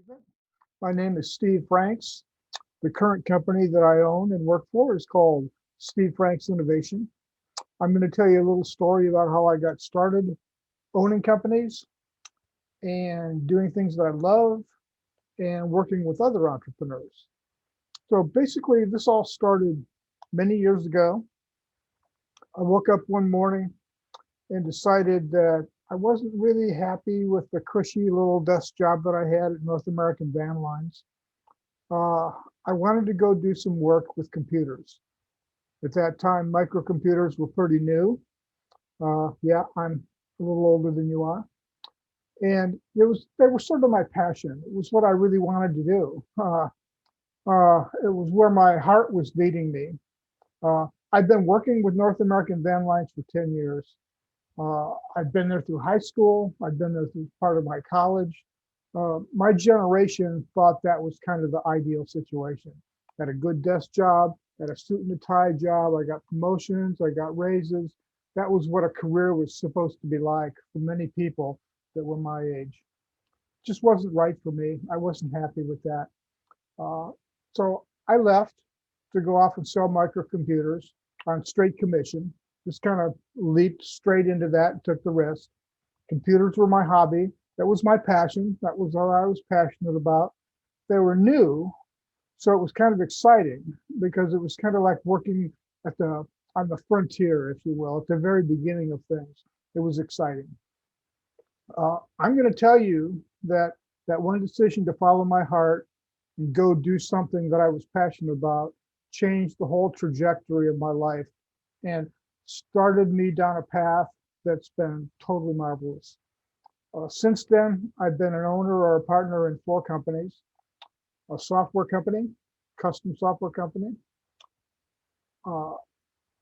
Stephen. My name is Steve Franks. The current company that I own and work for is called Steve Franks Innovation. I'm going to tell you a little story about how I got started owning companies and doing things that I love and working with other entrepreneurs. So basically, this all started many years ago. I woke up one morning and decided that I wasn't really happy with the cushy little desk job that I had at North American Van Lines. Uh, I wanted to go do some work with computers. At that time, microcomputers were pretty new. Yeah, I'm a little older than you are. And they were sort of my passion. It was what I really wanted to do. It was where my heart was leading me. I've been working with North American Van Lines for 10 years. I've been there through high school. I've been there through part of my college. My generation thought that was kind of the ideal situation. Had a good desk job, had a suit and a tie job. I got promotions, I got raises. That was what a career was supposed to be like for many people that were my age. Just wasn't right for me. I wasn't happy with that. Uh, so I left to go off and sell microcomputers on straight commission. Just kind of leaped straight into that and took the risk. Computers were my hobby. That was my passion. That was all I was passionate about. They were new, so it was kind of exciting because it was kind of like working at the on the frontier, if you will, at the very beginning of things. It was exciting. I'm going to tell you that one decision to follow my heart and go do something that I was passionate about changed the whole trajectory of my life and started me down a path that's been totally marvelous. Since then, I've been an owner or a partner in four companies: a software company, custom software company, uh,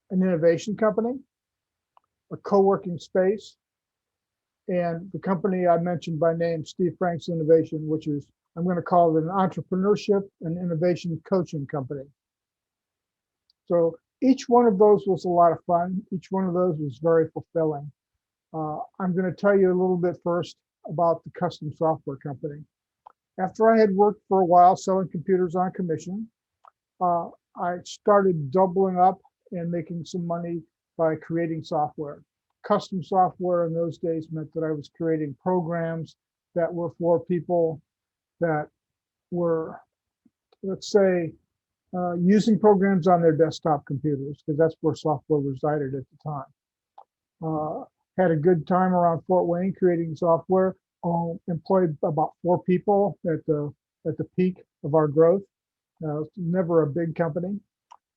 an innovation company, a co-working space, and the company I mentioned by name, Steve Franks Innovation, which is, I'm going to call it an entrepreneurship and innovation coaching company. So each one of those was a lot of fun. Each one of those was very fulfilling. I'm going to tell you a little bit first about the custom software company. After I had worked for a while selling computers on commission, uh, I started doubling up and making some money by creating software. Custom software in those days meant that I was creating programs that were for people that were, let's say, using programs on their desktop computers, because that's where software resided at the time. Had a good time around Fort Wayne creating software. Employed about four people at the peak of our growth. Never a big company,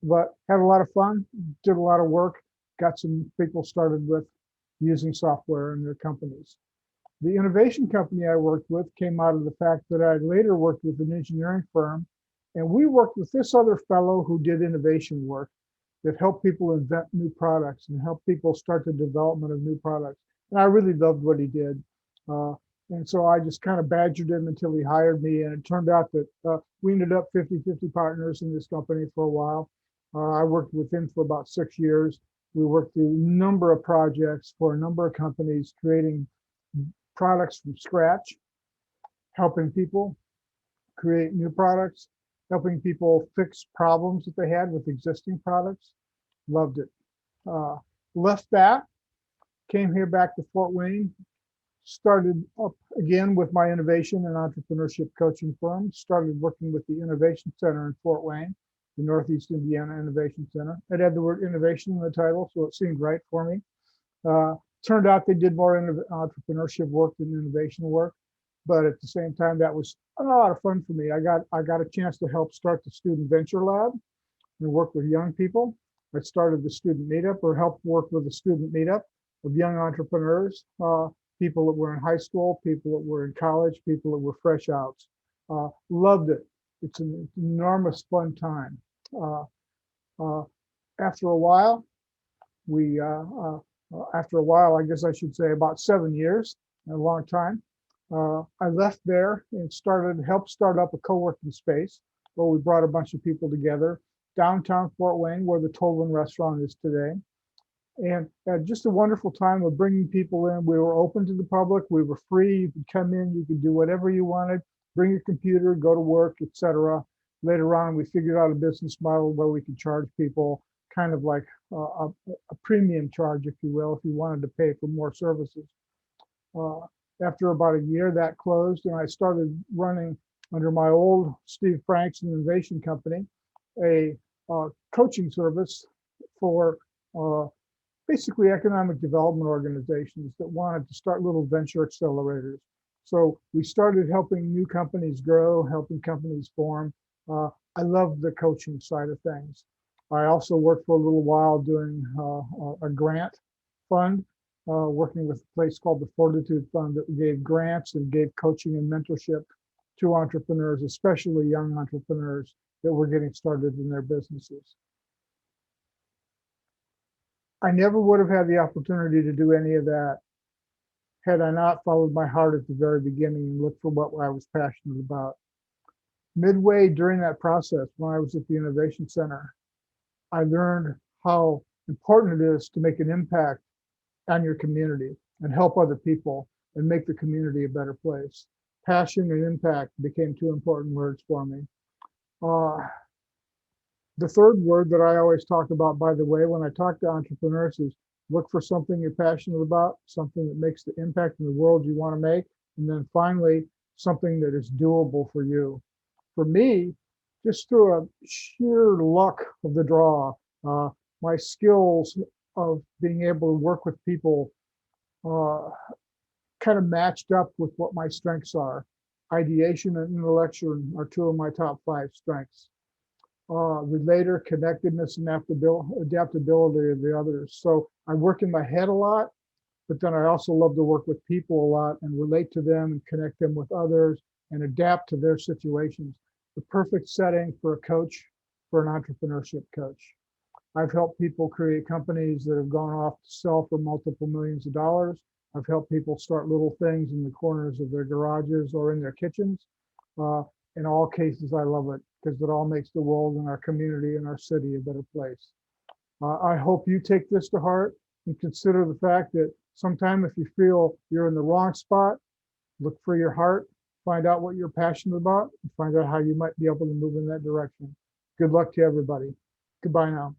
but had a lot of fun. Did a lot of work. Got some people started with using software in their companies. The innovation company I worked with came out of the fact that I later worked with an engineering firm, and we worked with this other fellow who did innovation work that help people invent new products and help people start the development of new products. And I really loved what he did. Uh, and so I just kind of badgered him until he hired me. And it turned out that we ended up 50-50 partners in this company for a while. I worked with him for about 6 years. We worked through a number of projects for a number of companies, creating products from scratch, helping people create new products, helping people fix problems that they had with existing products. Loved it. Uh, Left that, came here back to Fort Wayne, started up again with my innovation and entrepreneurship coaching firm, started working with the Innovation Center in Fort Wayne, the Northeast Indiana Innovation Center. It had the word innovation in the title, so it seemed right for me. Uh, Turned out they did more entrepreneurship work than innovation work, but at the same time, that was a lot of fun for me. I got a chance to help start the Student Venture Lab and work with young people. I started the student meetup or helped work with the student meetup of young entrepreneurs, people that were in high school, people that were in college, people that were fresh outs. Loved it. It's an enormous fun time. Uh, uh, after a while, we after a while, I guess I should say about 7 years, a long time. I left there and helped start up a co-working space where we brought a bunch of people together downtown Fort Wayne, where the Tolan restaurant is today. And had just a wonderful time of bringing people in. We were open to the public. We were free. You could come in. You could do whatever you wanted. bring your computer, go to work, etc. Later on, we figured out a business model where we could charge people kind of like a premium charge, if you will, if you wanted to pay for more services. Uh, After about a year, that closed, and I started running under my old Steve Franks Innovation Company, a coaching service for basically economic development organizations that wanted to start little venture accelerators. So we started helping new companies grow, helping companies form. I love the coaching side of things. I also worked for a little while doing a grant fund, working with a place called the Fortitude Fund that gave grants and gave coaching and mentorship to entrepreneurs, especially young entrepreneurs that were getting started in their businesses. I never would have had the opportunity to do any of that had I not followed my heart at the very beginning and looked for what I was passionate about. Midway during that process, when I was at the Innovation Center, I learned how important it is to make an impact on your community and help other people and make the community a better place. Passion and impact became two important words for me. The third word that I always talk about, by the way, when I talk to entrepreneurs is look for something you're passionate about, something that makes the impact in the world you want to make, and then finally, something that is doable for you. For me, just through a sheer luck of the draw, my skills of being able to work with people uh, kind of matched up with what my strengths are. Ideation and intellection are two of my top 5 strengths. Relator, connectedness, and adaptability are the others. So I work in my head a lot, but then I also love to work with people a lot and relate to them and connect them with others and adapt to their situations. The perfect setting for a coach, for an entrepreneurship coach. I've helped people create companies that have gone off to sell for multiple millions of dollars. I've helped people start little things in the corners of their garages or in their kitchens. Uh, in all cases, I love it because it all makes the world and our community and our city a better place. I hope you take this to heart and consider the fact that sometime if you feel you're in the wrong spot, look for your heart, find out what you're passionate about, and find out how you might be able to move in that direction. Good luck to everybody. Goodbye now.